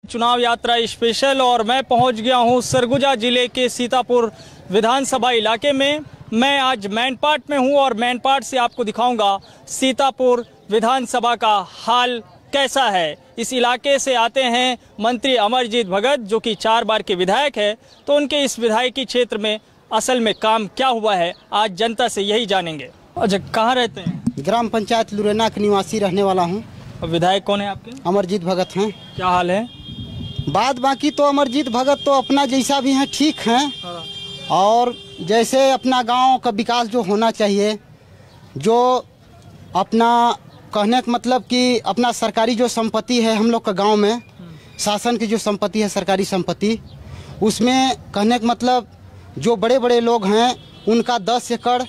चुनाव यात्रा स्पेशल और मैं पहुंच गया हूं सरगुजा जिले के सीतापुर विधानसभा इलाके में। मैं आज मैनपाट में हूं और मैनपाट से आपको दिखाऊंगा सीतापुर विधानसभा का हाल कैसा है। इस इलाके से आते हैं मंत्री अमरजीत भगत जो कि 4 बार के विधायक है, तो उनके इस विधायकी क्षेत्र में असल में काम क्या हुआ है आज जनता से यही जानेंगे। अच्छा, कहाँ रहते हैं? ग्राम पंचायत लुरेना के निवासी रहने वाला हूँ। और विधायक कौन है आपके? अमरजीत भगत हैं। क्या हाल है? बात बाकी तो अमरजीत भगत तो अपना जैसा भी हैं ठीक हैं, और जैसे अपना गांव का विकास जो होना चाहिए, जो अपना कहने का मतलब कि अपना सरकारी जो संपत्ति है हम लोग का गांव में, शासन की जो संपत्ति है सरकारी संपत्ति, उसमें कहने का मतलब जो बड़े बड़े लोग हैं उनका 10 एकड़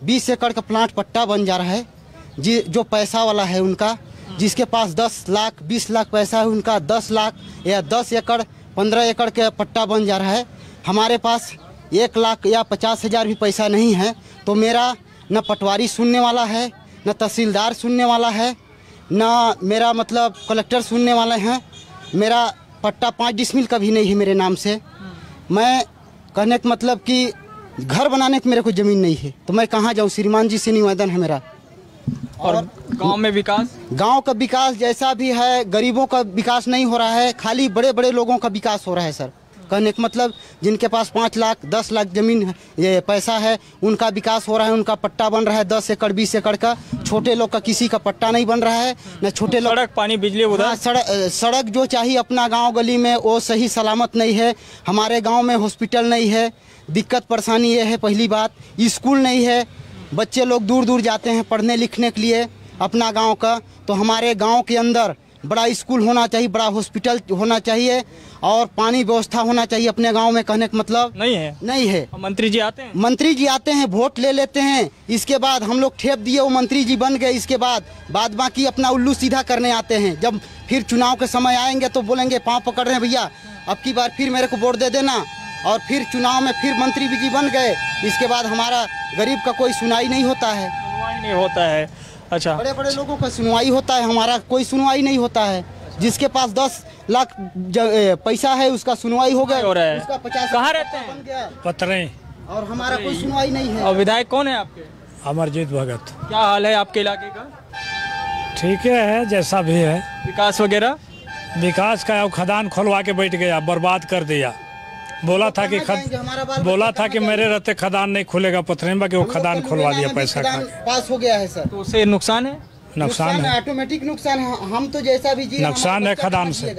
20 एकड़ का प्लाट पट्टा बन जा रहा है। जो पैसा वाला है उनका, जिसके पास 10 लाख 20 लाख पैसा है, उनका 10 लाख या 10 एकड़ 15 एकड़ के पट्टा बन जा रहा है। हमारे पास 1 लाख या 50,000 भी पैसा नहीं है, तो मेरा न पटवारी सुनने वाला है, न तहसीलदार सुनने वाला है, न मेरा मतलब कलेक्टर सुनने वाले हैं। मेरा पट्टा 5 डिसमिल का भी नहीं है मेरे नाम से। मैं कहने का मतलब कि घर बनाने की मेरे को ज़मीन नहीं है, तो मैं कहाँ जाऊँ? श्रीमान जी से निवेदन है मेरा। और गांव में विकास? गांव का विकास जैसा भी है, गरीबों का विकास नहीं हो रहा है, खाली बड़े बड़े लोगों का विकास हो रहा है सर। कहने का मतलब जिनके पास 5 लाख 10 लाख ज़मीन ये पैसा है उनका विकास हो रहा है, उनका पट्टा बन रहा है 10 एकड़ 20 एकड़ का। छोटे लोग का किसी का पट्टा नहीं बन रहा है, न छोटे लोग। सड़क पानी बिजली उधर? सड़क जो चाहिए अपना गाँव गली में वो सही सलामत नहीं है। हमारे गाँव में हॉस्पिटल नहीं है। दिक्कत परेशानी ये है, पहली बात स्कूल नहीं है। बच्चे लोग दूर दूर जाते हैं पढ़ने लिखने के लिए अपना गांव का, तो हमारे गांव के अंदर बड़ा स्कूल होना चाहिए, बड़ा हॉस्पिटल होना चाहिए, और पानी व्यवस्था होना चाहिए अपने गांव में। कहने का मतलब नहीं है। मंत्री जी आते हैं? मंत्री जी आते हैं, वोट ले लेते हैं, इसके बाद हम लोग ठेप दिए, वो मंत्री जी बन गए। इसके बाद बाकी अपना उल्लू सीधा करने आते हैं। जब फिर चुनाव के समय आएंगे तो बोलेंगे पाँव पकड़ रहे हैं भैया, अब की बार फिर मेरे को वोट दे देना। और फिर चुनाव में फिर मंत्री जी बन गए, इसके बाद हमारा गरीब का कोई सुनवाई नहीं होता है। सुनवाई नहीं होता है? अच्छा, बड़े बड़े लोगों का सुनवाई होता है, हमारा कोई सुनवाई नहीं होता है। जिसके पास 10 लाख पैसा है उसका सुनवाई हो गया, उसका 50। कहाँ रहते हैं? पतरे। और हमारा कोई सुनवाई नहीं है। और विधायक कौन है आपके? अमरजीत भगत। क्या हाल है आपके इलाके का? ठीक है, जैसा भी है। विकास वगैरह? विकास का खदान खोलवा के बैठ गया, बर्बाद कर दिया। बोला था कि मेरे रहते खदान नहीं खुलेगा पथरे में, वो खदान खुलवा दिया पैसा का। पास हो गया है सर, तो उससे नुकसान है? नुकसान है, ऑटोमेटिक नुकसान है। हम तो जैसा भी जी नुकसान है खदान से।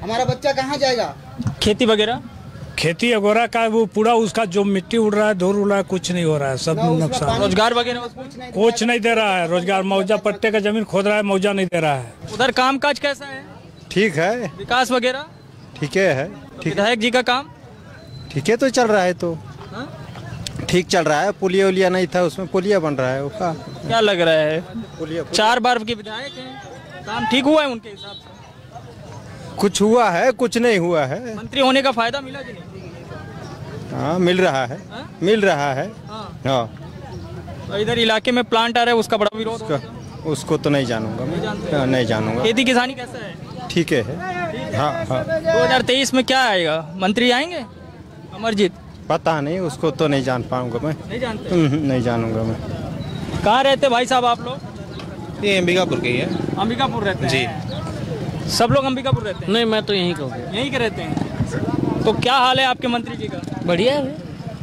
हमारा बच्चा कहाँ जाएगा? खेती वगैरह? खेती वगैरह का वो पूरा उसका जो मिट्टी उड़ रहा है, धूल उड़ रहा है, कुछ नहीं हो रहा है, सब नुकसान। रोजगार वगैरह कुछ नहीं दे रहा है। रोजगार मौजा पट्टे का जमीन खोद रहा है, मौजा नहीं दे रहा है। उधर काम काज कैसा है? ठीक है। विकास वगैरह ठीक है। विधायक जी का काम ठीक है, तो चल रहा है, तो ठीक चल रहा है। पुलिया उलिया नहीं था, उसमें पुलिया बन रहा है। उसका क्या लग रहा है? पुलिया 4 बार के विधायक हैं, काम ठीक हुआ है उनके हिसाब से? कुछ हुआ है, कुछ नहीं हुआ है। मंत्री होने का फायदा मिला कि नहीं? हाँ, मिल रहा है। मिल रहा है। हाँ। तो इधर इलाके में प्लांट आ रहा है, उसका बड़ा विरोध। उसको तो नहीं जानूंगा मैं, नहीं जानूंगा। खेती किसानी कैसा है? ठीक है। हाँ। 2023 में क्या आएगा? मंत्री आएंगे अमरजीत? पता नहीं, उसको तो नहीं जान पाऊंगा मैं। नहीं जानते? नहीं जानूंगा मैं। कहाँ रहते भाई साहब आप लोग? ये अंबिकापुर के ही है। अंबिकापुर रहते हैं जी? सब लोग अंबिकापुर रहते हैं? नहीं, मैं तो यहीं का हूँ। यहीं के रहते हैं? तो क्या हाल है आपके मंत्री जी का? बढ़िया है।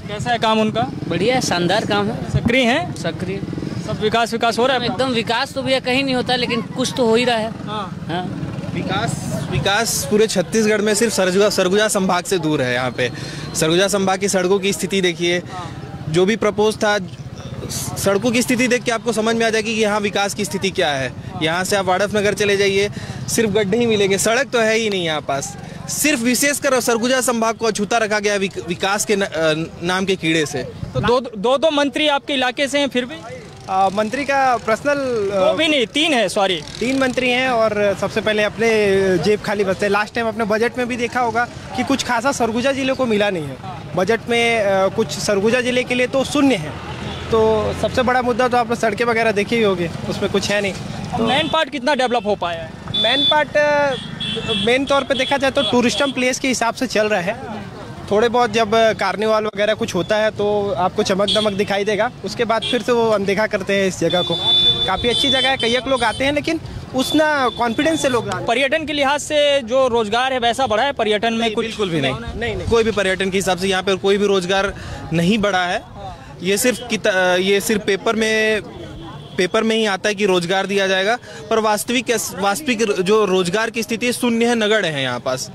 कैसा है काम उनका? बढ़िया है, शानदार काम है। सक्रिय हैं? सक्रिय। सब विकास हो रहा है? एकदम विकास तो भैया कहीं नहीं होता, लेकिन कुछ तो हो ही रहा है। हाँ। विकास पूरे छत्तीसगढ़ में सिर्फ सरगुजा संभाग से दूर है। यहाँ पे सरगुजा संभाग की सड़कों की स्थिति देखिए, जो भी प्रपोज था, सड़कों की स्थिति देख के आपको समझ में आ जाएगी कि यहाँ विकास की स्थिति क्या है। यहाँ से आप वाड़फ नगर चले जाइए, सिर्फ गड्ढे ही मिलेंगे, सड़क तो है ही नहीं यहाँ पास। सिर्फ विशेषकर सरगुजा संभाग को अछूता रखा गया विकास के नाम के कीड़े से। तो दो मंत्री आपके इलाके से हैं फिर भी? मंत्री का पर्सनल दो भी नहीं, 3 है, सॉरी 3 मंत्री हैं। और सबसे पहले अपने जेब खाली बचते हैं। लास्ट टाइम अपने बजट में भी देखा होगा कि कुछ खासा सरगुजा जिले को मिला नहीं है। बजट में कुछ सरगुजा जिले के लिए तो शून्य है। तो सबसे बड़ा मुद्दा तो आप सड़कें वगैरह देखे ही होंगे, उसमें कुछ है नहीं। तो मैन पार्ट कितना डेवलप हो पाया है? मैन पार्ट मेन तौर पे देखा जाए तो टूरिस्टम प्लेस के हिसाब से चल रहा है। थोड़े बहुत जब कार्निवाल वगैरह कुछ होता है तो आपको चमक दमक दिखाई देगा, उसके बाद फिर से वो अनदेखा करते हैं इस जगह को। काफ़ी अच्छी जगह है, कई लोग आते हैं, लेकिन उतना कॉन्फिडेंस से लोग पर्यटन के लिहाज से जो रोजगार है वैसा बढ़ा है पर्यटन में? कुछ बिल्कुल भी नहीं, कोई भी पर्यटन के हिसाब से यहाँ पर कोई भी रोजगार नहीं बढ़ा है। ये सिर्फ पेपर में ही आता है कि रोजगार दिया जाएगा, पर वास्तविक जो रोजगार की स्थिति है शून्य है, नगण्य है यहाँ पास।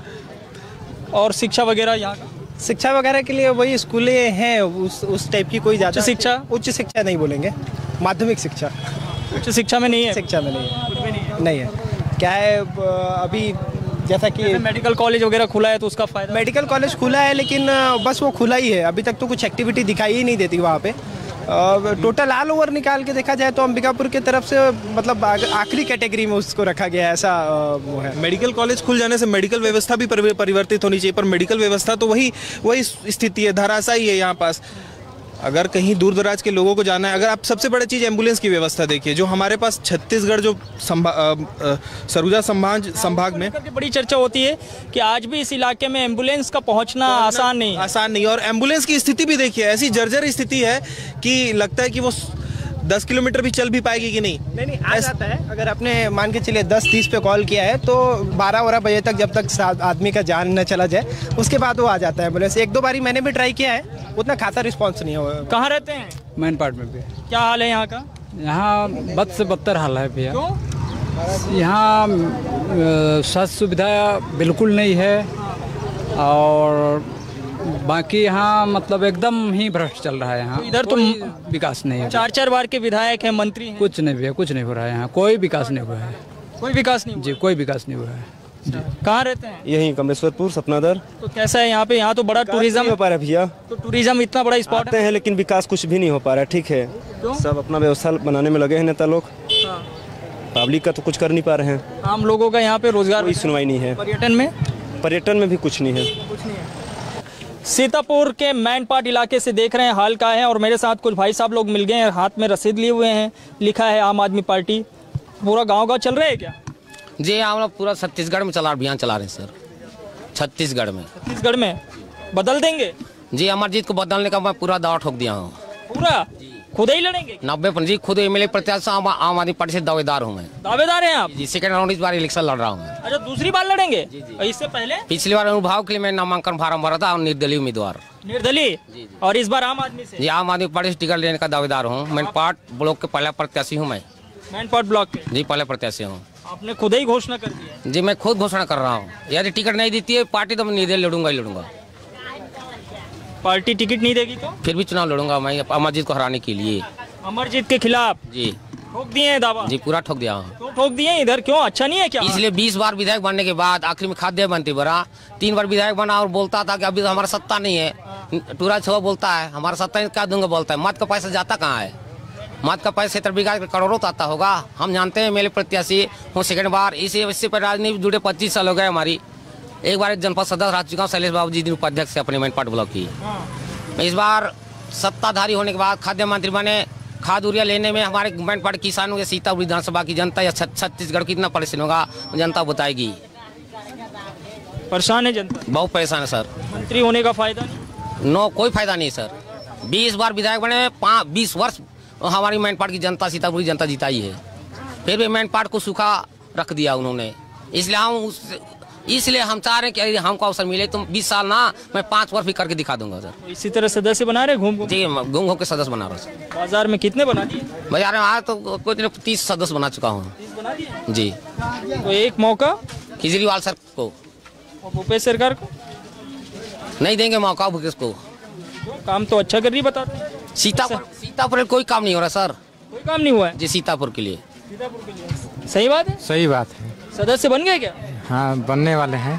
और शिक्षा वगैरह यहाँ का? शिक्षा वगैरह के लिए वही स्कूलें हैं, उस टाइप की कोई ज़्यादा उच्च शिक्षा नहीं बोलेंगे, माध्यमिक शिक्षा। उच्च शिक्षा में नहीं है? शिक्षा में नहीं है। क्या है अभी जैसा कि मेडिकल कॉलेज वगैरह खुला है तो उसका फायदा? मेडिकल कॉलेज खुला है, लेकिन बस वो खुला ही है, अभी तक तो कुछ एक्टिविटी दिखाई ही नहीं देती वहाँ पे। टोटल ऑल ओवर निकाल के देखा जाए तो अंबिकापुर की तरफ से मतलब आखिरी कैटेगरी में उसको रखा गया है, ऐसा वो है। मेडिकल कॉलेज खुल जाने से मेडिकल व्यवस्था भी परिवर्तित होनी चाहिए, पर मेडिकल व्यवस्था तो वही स्थिति है, धराशायी है यहाँ पास। अगर कहीं दूर दराज के लोगों को जाना है, अगर आप सबसे बड़ी चीज़ एम्बुलेंस की व्यवस्था देखिए, जो हमारे पास छत्तीसगढ़ जो सरगुजा संभाग में बड़ी चर्चा होती है कि आज भी इस इलाके में एम्बुलेंस का पहुंचना आसान नहीं। और एम्बुलेंस की स्थिति भी देखिए, ऐसी जर्जर स्थिति है कि लगता है कि वो 10 किलोमीटर भी चल भी पाएगी कि नहीं आ जाता है। अगर आपने मान के चलिए 10:30 पे कॉल किया है तो 12 बजे तक, जब तक आदमी का जान न चला जाए, उसके बाद वो आ जाता है एम्बुलेंस। 1-2 बारी मैंने भी ट्राई किया है, उतना खाता रिस्पॉन्स नहीं हुआ। कहाँ रहते हैं? मैनपाट में भी। क्या हाल है यहाँ का? यहाँ बद से बदतर हाल है भैया। यहाँ स्वास्थ्य सुविधा बिल्कुल नहीं है, और बाकी यहाँ मतलब एकदम ही भ्रष्ट चल रहा है। यहाँ इधर तो विकास नहीं है। 4 बार के विधायक हैं, मंत्री हैं। कुछ नहीं भैया, कुछ नहीं हो रहा है यहाँ, कोई विकास नहीं हुआ है। कोई विकास नहीं? जी, कोई विकास नहीं हुआ है। कहाँ रहते हैं? यहीं कमलेश्वरपुर सपनादर। तो कैसा है यहाँ पे? यहाँ तो बड़ा टूरिज्म हो पा रहा है भैया। तो टूरिज्म इतना बड़ा स्पॉट है, लेकिन विकास कुछ भी नहीं हो पा रहा है। ठीक है, सब अपना व्यवस्था बनाने में लगे हैं नेता लोग, पब्लिक का तो कुछ कर नहीं पा रहे हैं। आम लोगों का यहाँ पे रोजगार कोई सुनवाई नहीं है। पर्यटन में भी कुछ नहीं है। सीतापुर के मैनपाट इलाके से देख रहे हैं हाल का है, और मेरे साथ कुछ भाई साहब लोग मिल गए हैं, हाथ में रसीद लिए हुए हैं, लिखा है आम आदमी पार्टी। पूरा गांव चल रहे हैं क्या? जी, हम लोग पूरा छत्तीसगढ़ में अभियान चला रहे हैं सर। छत्तीसगढ़ में बदल देंगे? जी, अमरजीत को बदलने का मैं पूरा दावा ठोक दिया हूँ। पूरा खुद ही लड़ेंगे? 90% जी, खुद एमएलए प्रत्याशी आम आदमी पार्टी से दावेदार हूँ मैं। दावेदार हैं आप? जी, सेकंड राउंड इस बार इलेक्शन लड़ रहा हूँ। अच्छा, दूसरी बार लड़ेंगे? इससे पहले पिछली बार अनुभव के लिए मैं नामांकन फार्म भरा था, और निर्दलीय उम्मीदवार। निर्दलीय? और इस बार आम आदमी से? जी, आम आदमी पार्टी से टिकट लेने का दावेदार हूँ। मैनपाट ब्लॉक के पहला प्रत्याशी हूँ मैं। मैनपाट ब्लॉक के? जी, पहले प्रत्याशी हूँ। आपने खुद ही घोषणा कर दी है? जी, मैं खुद घोषणा कर रहा हूँ। यदि टिकट नहीं देती है पार्टी तो मैं निर्दलीय लड़ूंगा। पार्टी टिकट नहीं देगी तो फिर भी चुनाव लड़ूंगा मैं अमरजीत को हराने के लिए। अमरजीत के खिलाफ? जी। ठोक दिए दावा? जी, पूरा ठोक दिया हूँ। तो ठोक दिए? इधर क्यों, अच्छा नहीं है क्या? इसलिए 20 बार विधायक बनने के बाद आखिर में खाद्य मंत्री बना, 3 बार विधायक बना, और बोलता था कि अभी तो हमारा सत्ता नहीं है। टूरा छुआ बोलता है हमारा सत्ता क्या दूंगा, बोलता है। मत का पैसा जाता कहाँ है? मत का पैसा 70 बीघा करोड़ों तो आता होगा। हम जानते हैं, मेरे प्रत्याशी हूँ सेकंड बार। इससे पर राजनीति जुड़े 25 साल हो गए हमारी। एक बार एक जनपद सदस्य रह चुका हूँ, शैलेश बाबू जी उपाध्यक्ष से अपने मैनपाट ब्लॉक की। इस बार सत्ताधारी होने के बाद खाद्य मंत्री बने। खाद यूरिया लेने में हमारे मैनपाट किसानों के सीतापुर विधानसभा की जनता या छत्तीसगढ़ कितना परेशान होगा, जनता बताएगी। परेशान है जनता? बहुत परेशान है सर। मंत्री होने का फायदा? नो, कोई फायदा नहीं सर। 20 बार विधायक बने, 20 वर्ष हमारी मैनपाट की जनता, सीतापुर की जनता जिताई है, फिर भी मैनपाट को सूखा रख दिया उन्होंने। इसलिए हम चाह रहे हैं कि हमको अवसर मिले तो 20 साल ना, मैं 5 वर्ष भी करके दिखा दूंगा सर। इसी तरह सदस्य बना रहे घूम? जी, घूम के सदस्य बना रहा हूँ। बाजार में कितने बना दिए? बाजार में आज तो कुछ 30 सदस्य बना चुका हूँ। 30 बना दिए? जी। तो एक मौका केजरीवाल सर को और भूपेश सरकार को नहीं देंगे मौका। भूपेश को काम तो अच्छा कर रही बताते। सीतापुर कोई काम नहीं हो रहा सर। कोई काम नहीं हुआ है? जी, सीतापुर के लिए। सही बात है? सही बात है। सदस्य बन गए क्या? हाँ, बनने वाले हैं।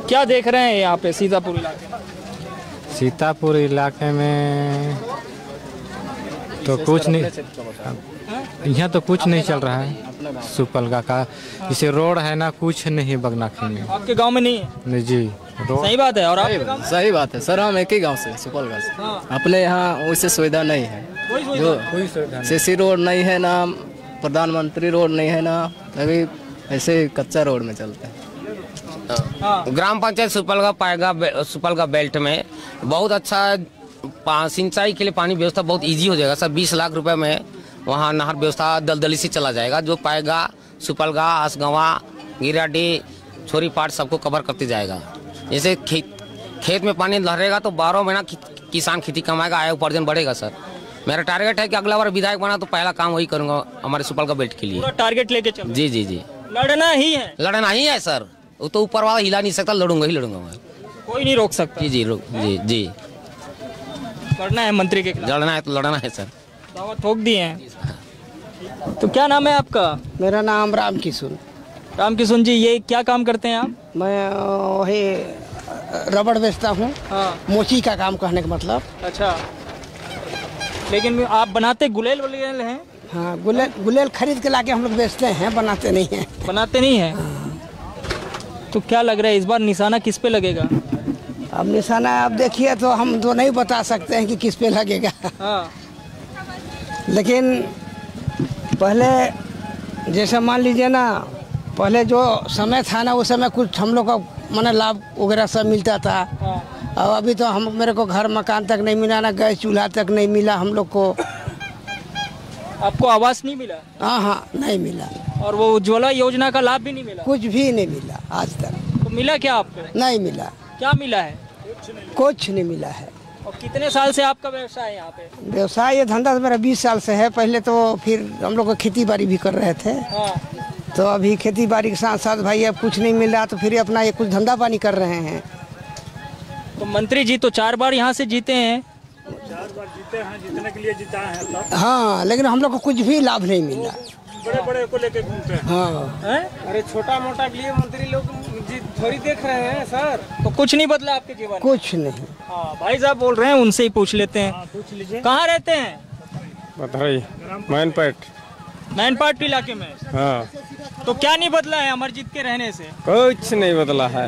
क्या देख रहे हैं यहाँ पे सीतापुर इलाके में? सीतापुर इलाके में तो कुछ नहीं, यहाँ तो कुछ नहीं चल रहा है। सुपलगा का इसे रोड है ना, कुछ नहीं बगनाखी में। आपके गांव में नहीं है? नहीं जी, रोड सही बात है। और आपके सही बात है सर, हम एक ही गांव से, सुपलगा से। अपने यहाँ वैसे सुविधा नहीं है, जो सीसी रोड नहीं है ना, प्रधानमंत्री रोड नहीं है ना, अभी ऐसे कच्चा रोड में चलते हैं। ग्राम पंचायत सुपलगा बेल्ट में बहुत अच्छा सिंचाई के लिए पानी व्यवस्था बहुत इजी हो जाएगा सर। 20 लाख रुपए में वहाँ नहर व्यवस्था दलदली से चला जाएगा, जो पाएगा सुपलगा, आसगंवा, गिराडीह, छोरी पाट सबको कवर करते जाएगा। जैसे खेत में पानी लहरेगा तो 12 महीना किसान खेती कमाएगा, आय उपार्जन बढ़ेगा सर। मेरा टारगेट है कि अगला बार विधायक बना तो पहला काम वही करूंगा हमारे सुपलगा बेल्ट के लिए। टारगेट लेके चलो। जी जी जी, लड़ना ही है सर। वो तो ऊपर वाला हिला नहीं सकता, लड़ूंगा मैं। कोई नहीं रोक सकता। जी जी लड़ना है मंत्री के खिलाफ। लड़ना है तो लड़ना है सर। दावा ठोक दिए हैं। तो क्या नाम है आपका? मेरा नाम राम किशुन जी, ये क्या काम करते हैं आप? मैं वही रबड़ बेचता हूँ। हाँ। मोची का काम कहने का मतलब। अच्छा, लेकिन आप बनाते गुलेल हैं? हाँ, गुलेल खरीद के लाके हम लोग बेचते हैं, बनाते नहीं हैं। तो क्या लग रहा है इस बार निशाना किस पे लगेगा? अब निशाना आप देखिए तो हम तो नहीं बता सकते हैं कि किस पे लगेगा। हाँ। लेकिन पहले जैसे मान लीजिए ना, पहले जो समय था ना, उस समय कुछ हम लोग का माने लाभ वगैरह सब मिलता था। हाँ। और अभी तो मेरे को घर मकान तक नहीं मिला, ना गैस चूल्हा तक नहीं मिला हम लोग को। आपको आवास नहीं मिला? हाँ, नहीं मिला। और वो उज्ज्वला योजना का लाभ भी नहीं मिला? कुछ भी नहीं मिला आज तक। तो मिला क्या आपको? नहीं मिला। क्या मिला है? कुछ नहीं मिला है। और कितने साल से आपका व्यवसाय है यहाँ पे? व्यवसाय ये धंधा मेरा 20 साल से है। पहले तो फिर हम लोग खेती बाड़ी भी कर रहे थे। हाँ। तो अभी खेती बाड़ी के साथ साथ भाई अब कुछ नहीं मिल रहा, तो फिर अपना ये कुछ धंधा पानी कर रहे हैं। तो मंत्री जी तो 4 बार यहाँ से जीते हैं। 4 बार जीते हैं, जीतने के लिए जीता है। हाँ, लेकिन हम लोग को कुछ भी लाभ नहीं मिला। बड़े को लेके घूमते हैं। हाँ। अरे छोटा मोटा के लिए मंत्री लोग थोड़ी देख रहे हैं सर। तो कुछ नहीं बदला आपके जीवन? कुछ नहीं। हाँ, भाई साहब बोल रहे हैं, उनसे ही पूछ लेते हैं। पूछ लीजिए। कहाँ रहते हैं? बधाई मैनपाट इलाके में। हाँ। तो क्या नहीं बदला है अमरजीत के रहने से? कुछ नहीं बदला है।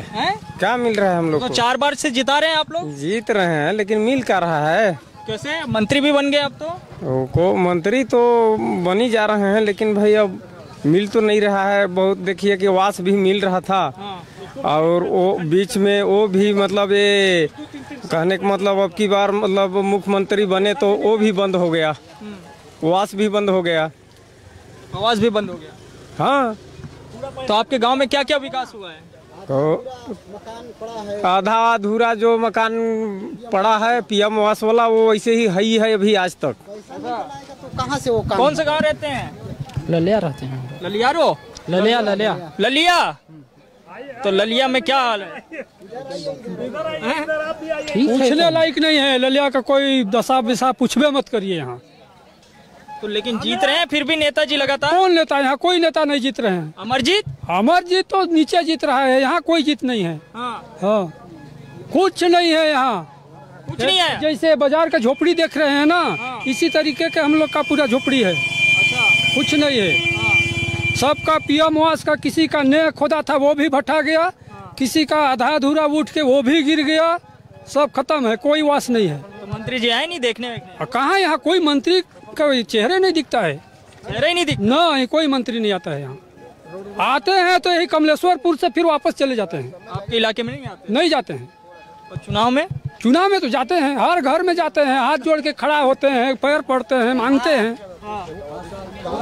क्या मिल रहा है हम लोग तो को? 4 बार से जिता रहे हैं आप लोग? जीत रहे हैं, लेकिन मिल क्या रहा है? कैसे मंत्री भी बन गए अब तो? मंत्री तो बन ही जा रहे हैं, लेकिन भाई अब मिल तो नहीं रहा है। बहुत देखिए कि आवास भी मिल रहा था। हाँ। और वो बीच में वो भी मतलब ये कहने का मतलब अब की बार मतलब मुख्यमंत्री बने तो वो भी बंद हो गया, आवास भी बंद हो गया। आवास भी बंद हो गया? हाँ। तो आपके गांव में क्या क्या विकास हुआ है? तो आधा अधूरा जो मकान पड़ा है पीएम आवास वाला, वो ऐसे ही है अभी आज तक। तो कहाँ से वो काम? कौन से गांव रहते हैं? ललिया रहते हैं। ललियारो? ललिया। तो ललिया में क्या हाल है? पूछने लायक नहीं है। ललिया का कोई दशा विशा पूछबे मत करिए यहाँ। तो लेकिन जीत रहे हैं फिर भी नेताजी लगातार। कौन नेता? यहाँ कोई नेता नहीं जीत रहे हैं। अमरजीत तो नीचे जीत रहा है, यहाँ कोई जीत नहीं है। हाँ, कुछ नहीं है यहाँ। कुछ नहीं है। जैसे बाजार का झोपड़ी देख रहे हैं ना, इसी तरीके के हम लोग का पूरा झोपड़ी है। कुछ नहीं है। सबका पीएम आवास का किसी का ने खोदा था वो भी भटा गया, किसी का आधा अधूरा उठ के वो भी गिर गया, सब खत्म है, कोई वास नहीं है। तो मंत्री जी आए नहीं देखने? कहाँ यहाँ कोई मंत्री का चेहरे नहीं दिखता है। चेहरे ही नहीं दिखता? नहीं, कोई मंत्री नहीं आता है यहाँ। आते हैं तो यही कमलेश्वरपुर से फिर वापस चले जाते हैं। आपके इलाके में नहीं आते? नहीं जाते हैं। और चुनाव में तो जाते हैं, हर घर में जाते हैं, हाथ जोड़ के खड़ा होते हैं, पैर पड़ते हैं, मांगते हैं।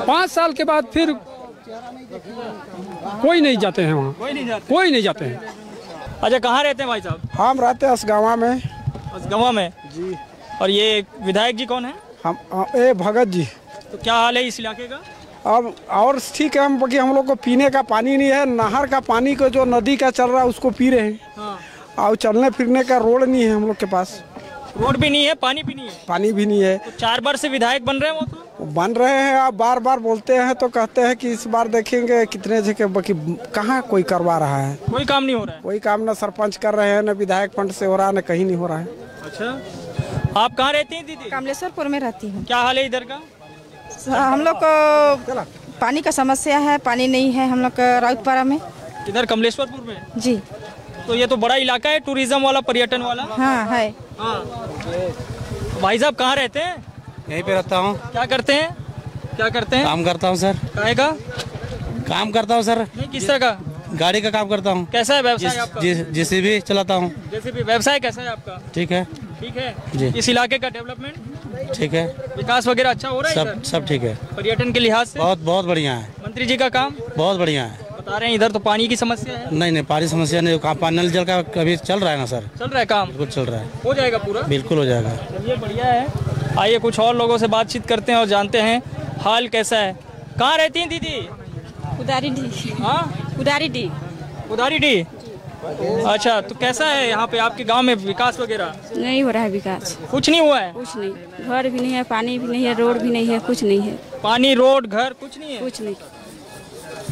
5 साल के बाद फिर कोई नहीं जाते हैं वहाँ। कोई नहीं जाते हैं। अच्छा, कहाँ रहते हैं भाई साहब? हम रहते हैं असगावा में। असगावा में जी। और ये विधायक जी कौन है? हम भगत जी। तो क्या हाल है इस इलाके का? अब और ठीक है, हम लोग को पीने का पानी नहीं है। नहर का पानी को जो नदी का चल रहा है उसको पी रहे हैं। हाँ। और चलने फिरने का रोड नहीं है हम लोग के पास। रोड भी नहीं है, पानी भी नहीं है? पानी भी नहीं है। तो 4 बार से विधायक बन रहे हैं वो तो? बन रहे हैं। आप बार बार बोलते हैं तो कहते हैं कि इस बार देखेंगे कितने जगह, बाकी कहाँ कोई करवा रहा है। कोई काम नहीं हो रहा है? कोई काम ना सरपंच कर रहे हैं, न विधायक फंड से हो रहा है, न कहीं नहीं हो रहा है। अच्छा, आप कहाँ रहती हैं दीदी? कमलेश्वरपुर में रहती हूँ। क्या हाल है इधर का? हम लोग को पानी का समस्या है, पानी नहीं है हम लोग राउतपाड़ा में। इधर कमलेश्वरपुर में? जी। तो ये तो बड़ा इलाका है, टूरिज्म वाला, पर्यटन वाला। हाँ है। भाई साहब कहाँ रहते हैं? यहीं पे रहता हूँ। क्या करते हैं? काम करता हूँ सर। काहे का? काम करता हूँ सर। नहीं, किस तरह का? गाड़ी का काम करता हूँ। कैसा है व्यवसाय आपका? जेसीबी चलाता हूँ। जेसीबी व्यवसाय कैसा है आपका? ठीक है। ठीक है जी। इस इलाके का डेवलपमेंट ठीक है। विकास वगैरह अच्छा हो रहा है सब सब ठीक है। पर्यटन के लिहाज से बहुत बढ़िया है। मंत्री जी का काम बहुत बढ़िया है। बता रहे हैं इधर तो पानी की समस्या है। नहीं पानी समस्या नहीं, काम नल जल का कभी चल रहा है ना सर। चल रहा है काम? बिल्कुल चल रहा है। हो जाएगा पूरा? बिल्कुल हो जाएगा। चलिए बढ़िया है। आइए कुछ और लोगों से बातचीत करते हैं और जानते हैं हाल कैसा है। कहाँ रहती हैं दीदी? उदारी डी। हाँ, उदारी डी। उदारी डी। अच्छा, तो कैसा है यहाँ पे आपके गांव में विकास वगैरह? नहीं हो रहा है विकास। कुछ नहीं हुआ है? कुछ नहीं, घर भी नहीं है, पानी भी नहीं है, रोड भी नहीं है, कुछ नहीं है। पानी, रोड, घर कुछ नहीं है? कुछ नहीं,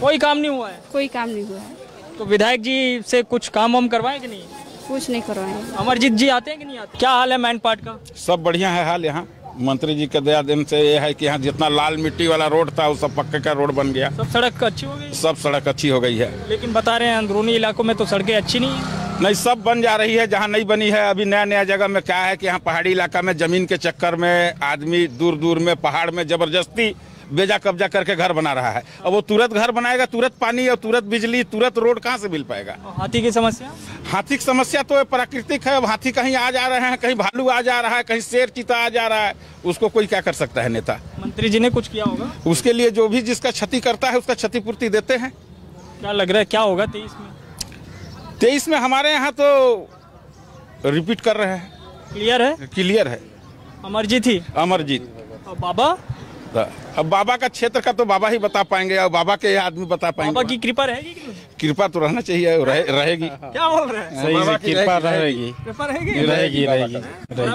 कोई काम नहीं हुआ है? कोई काम नहीं हुआ है। तो विधायक जी से कुछ काम वाम करवाएं कि नहीं? कुछ नहीं करवाएं। अमरजीत जी आते हैं कि नहीं आते? क्या हाल है मैनपाट का? सब बढ़िया है हाल यहाँ। मंत्री जी के दया दिन से ये है कि यहाँ जितना लाल मिट्टी वाला रोड था वो सब पक्के का रोड बन गया। सब सड़क अच्छी हो गई? सब सड़क अच्छी हो गई है। लेकिन बता रहे हैं अंदरूनी इलाकों में तो सड़कें अच्छी नहीं है। नहीं, सब बन जा रही है। जहाँ नहीं बनी है अभी नया जगह में क्या है कि यहाँ पहाड़ी इलाका में जमीन के चक्कर में आदमी दूर दूर में पहाड़ में जबरदस्ती बेजा कब्जा करके घर बना रहा है। अब वो तुरंत घर बनाएगा, तुरंत पानी और तुरंत बिजली, तुरंत रोड कहाँ से मिल पाएगा? हाथी की समस्या? हाथी की समस्या तो प्राकृतिक है। अब हाथी कहीं आ जा रहे हैं, कहीं भालू आ जा रहा है, कहीं शेर चीता आ जा रहा है। उसको कोई क्या कर सकता है नेता? मंत्री जी ने कुछ किया होगा उसके लिए। जो भी जिसका क्षति करता है उसका क्षतिपूर्ति देते हैं। क्या लग रहा है क्या होगा 23 में? 23 में हमारे यहाँ तो रिपीट कर रहे हैं। क्लियर है? क्लियर है। अमरजीत ही? अमरजीत। और बाबा? अब बाबा का क्षेत्र का तो बाबा ही बता पाएंगे और बाबा के आदमी बता पाएंगे। बाबा की कृपा रहेगी कि नहीं? कृपा तो रहना चाहिए, रहेगी। क्या बोल रहे हैं? सही से कृपा रहेगी। कृपा रहेगी? रहेगी।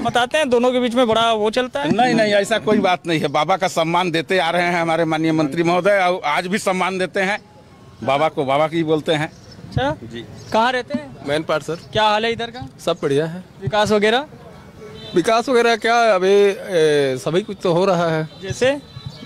बताते हैं दोनों के बीच में बड़ा वो चलता है। नहीं ऐसा कोई बात नहीं है। बाबा का सम्मान देते आ रहे हैं हमारे माननीय मंत्री महोदय, और आज भी सम्मान देते हैं बाबा को। बाबा की बोलते हैं। अच्छा जी। कहाँ रहते हैं? मैनपाट सर। क्या हाल है इधर का? सब बढ़िया है। विकास वगैरह क्या अभी सभी कुछ तो हो रहा है।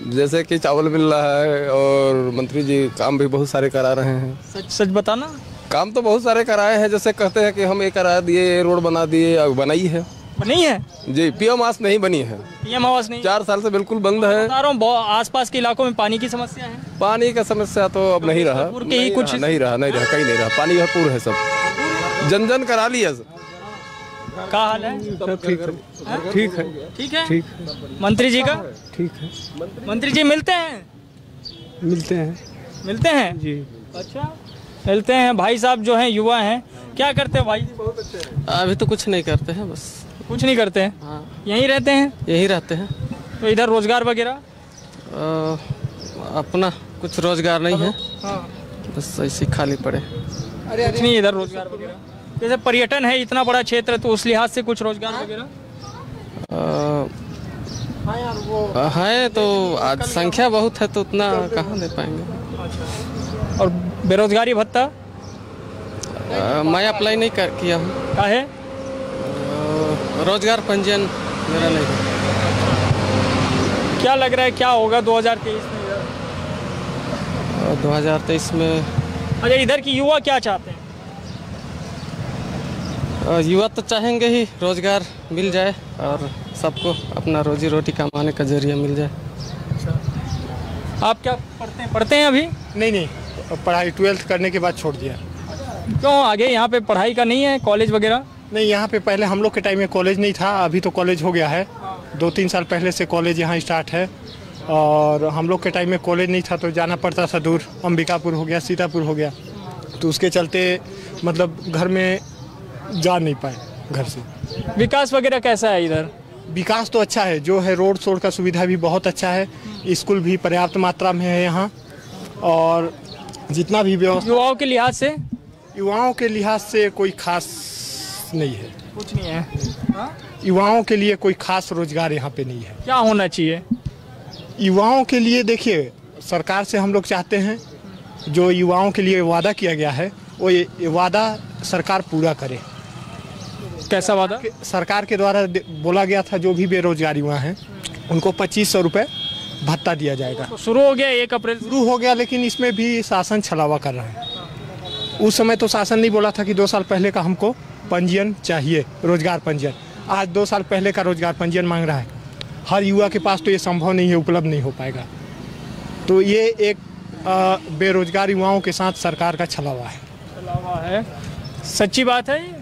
जैसे कि चावल मिल रहा है और मंत्री जी काम भी बहुत सारे करा रहे हैं। सच बताना। काम तो बहुत सारे कराए हैं। जैसे कहते हैं कि हम ये करा दिए, रोड बना दिए, अब बनाई है। बनी है जी। पीएम आवास नहीं बनी है। पीएम आवास नहीं 4 साल से बिल्कुल बंद है। आसपास के इलाकों में पानी की समस्या है। पानी का समस्या तो अब नहीं रहा। नहीं रहा कहीं नहीं रहा। पानी भरपूर है। सब जन करा लिया। क्या हाल है? ठीक है। मंत्री जी का? ठीक है। मंत्री जी मिलते हैं? मिलते हैं जी। अच्छा, मिलते हैं। भाई साहब जो हैं युवा हैं, क्या करते हैं भाई? बहुत अच्छे। अभी तो कुछ नहीं करते हैं, बस कुछ नहीं करते हैं। हाँ। यहीं रहते हैं? यहीं रहते हैं। तो इधर रोजगार वगैरह? अपना कुछ रोजगार नहीं है। हाँ। बस ऐसे खाली पड़े। कुछ नहीं इधर रोजगार वगैरह? जैसे पर्यटन है इतना बड़ा क्षेत्र, तो उस लिहाज से कुछ रोजगार वगैरह है तो आज संख्या बहुत है तो उतना कहाँ दे पाएंगे। और बेरोजगारी भत्ता? मैं अप्लाई नहीं किया हूँ। क्या है? रोजगार पंजीयन मेरा नहीं है। क्या लग रहा है क्या होगा 2023 में? 2023 में अच्छा, इधर की युवा क्या चाहते हैं? युवा तो चाहेंगे ही रोजगार मिल जाए और सबको अपना रोजी रोटी कमाने का जरिया मिल जाए। आप क्या पढ़ते हैं अभी? नहीं, पढ़ाई 12th करने के बाद छोड़ दिया। क्यों? आगे यहाँ पे पढ़ाई का नहीं है कॉलेज वगैरह? नहीं, यहाँ पे पहले हम लोग के टाइम में कॉलेज नहीं था। अभी तो कॉलेज हो गया है। 2-3 साल पहले से कॉलेज यहाँ स्टार्ट है। और हम लोग के टाइम में कॉलेज नहीं था तो जाना पड़ता था दूर। अंबिकापुर हो गया, सीतापुर हो गया, तो उसके चलते मतलब घर में जा नहीं पाए घर से। विकास वगैरह कैसा है इधर? विकास तो अच्छा है। जो है रोड शोड का सुविधा भी बहुत अच्छा है। स्कूल भी पर्याप्त मात्रा में है यहाँ। और जितना भी व्यवस्था युवाओं के लिहाज से? युवाओं के लिहाज से कोई खास नहीं है। कुछ नहीं है। युवाओं के लिए कोई खास रोजगार यहाँ पे नहीं है। क्या होना चाहिए युवाओं के लिए? देखिए, सरकार से हम लोग चाहते हैं जो युवाओं के लिए वादा किया गया है वो ये वादा सरकार पूरा करे। कैसा वादा? सरकार के द्वारा बोला गया था जो भी बेरोजगार युवा हैं उनको 2500 रुपये भत्ता दिया जाएगा। तो शुरू हो गया 1 अप्रैल? शुरू हो गया, लेकिन इसमें भी शासन छलावा कर रहा है। उस समय तो शासन नहीं बोला था कि 2 साल पहले का हमको पंजीयन चाहिए, रोजगार पंजीयन। आज 2 साल पहले का रोजगार पंजीयन मांग रहा है। हर युवा के पास तो ये संभव नहीं है, उपलब्ध नहीं हो पाएगा। तो ये एक बेरोजगार युवाओं के साथ सरकार का छलावा है। छलावा है, सच्ची बात है ये?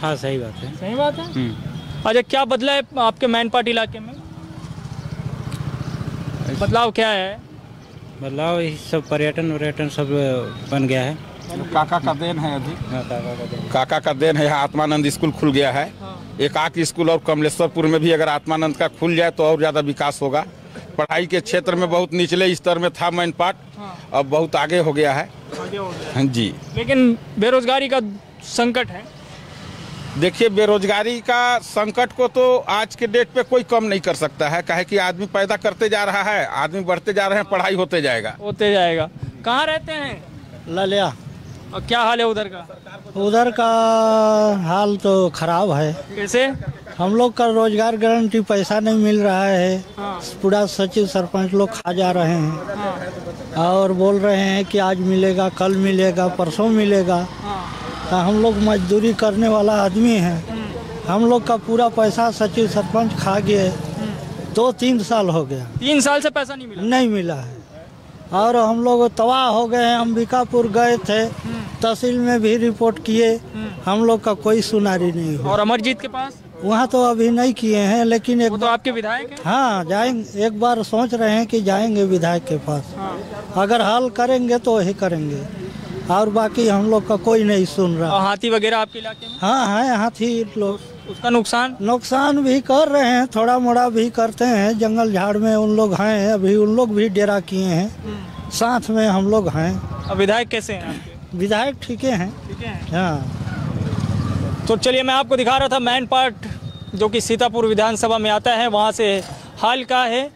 हाँ सही बात है। सही बात है। अच्छा, क्या बदला है आपके मैनपाट इलाके में? बदलाव क्या है? बदलाव यही सब पर्यटन सब बन गया है। काका का देन है अभी। काका का देन है। यहाँ आत्मानंद स्कूल खुल गया है। एक आक स्कूल और कमलेश्वरपुर में भी अगर आत्मानंद का खुल जाए तो और ज़्यादा विकास होगा। पढ़ाई के क्षेत्र में बहुत निचले स्तर में था मैनपाट, अब बहुत आगे हो गया है। हाँ जी। लेकिन बेरोजगारी का संकट है। देखिए, बेरोजगारी का संकट को तो आज के डेट पे कोई कम नहीं कर सकता है, काहे कि आदमी पैदा करते जा रहा है, आदमी बढ़ते जा रहे हैं, पढ़ाई होते जाएगा। कहाँ रहते हैं? ललिया। और क्या हाल है उधर का? उधर का हाल तो खराब है। कैसे? हम लोग का रोजगार गारंटी पैसा नहीं मिल रहा है। पूरा सचिव सरपंच लोग खा जा रहे हैं और बोल रहे हैं कि आज मिलेगा, कल मिलेगा, परसों मिलेगा। हम लोग मजदूरी करने वाला आदमी है, हम लोग का पूरा पैसा सचिव सरपंच खा गए। 2-3 साल हो गया। 3 साल से पैसा नहीं मिला है और हम लोग तबाह हो गए हैं। अंबिकापुर गए थे, तहसील में भी रिपोर्ट किए, हम लोग का कोई सुनारी नहीं हुआ। और अमरजीत के पास? वहाँ तो अभी नहीं किए हैं, लेकिन एक वो तो आपके विधायक हैं? हाँ, जाएंगे, एक बार सोच रहे हैं कि जाएंगे विधायक के पास। अगर हल करेंगे तो वही करेंगे, और बाकी हम लोग का कोई नहीं सुन रहा। हाथी वगैरह आपके इलाके में? हाँ है, हाथी लोग। उसका नुकसान भी कर रहे हैं, थोड़ा मोड़ा भी करते हैं। जंगल झाड़ में उन लोग हैं, अभी उन लोग भी डेरा किए हैं, साथ में हम लोग हैं। अब विधायक कैसे हैं आपके? विधायक ठीक है। हाँ। तो चलिए, मैं आपको दिखा रहा था मैनपाट जो कि सीतापुर विधानसभा में आता है, वहाँ से हाल का है।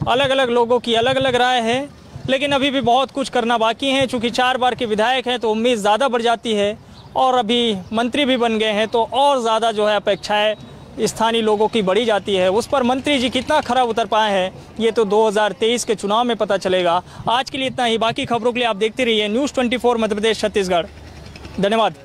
अलग अलग लोगों की अलग अलग राय है, लेकिन अभी भी बहुत कुछ करना बाकी है। चूँकि 4 बार के विधायक हैं तो उम्मीद ज़्यादा बढ़ जाती है, और अभी मंत्री भी बन गए हैं तो और ज़्यादा जो है अपेक्षाएं स्थानीय लोगों की बढ़ी जाती है। उस पर मंत्री जी कितना खरा उतर पाए हैं ये तो 2023 के चुनाव में पता चलेगा। आज के लिए इतना ही। बाकी खबरों के लिए आप देखते रहिए न्यूज़ 24 मध्य प्रदेश छत्तीसगढ़। धन्यवाद।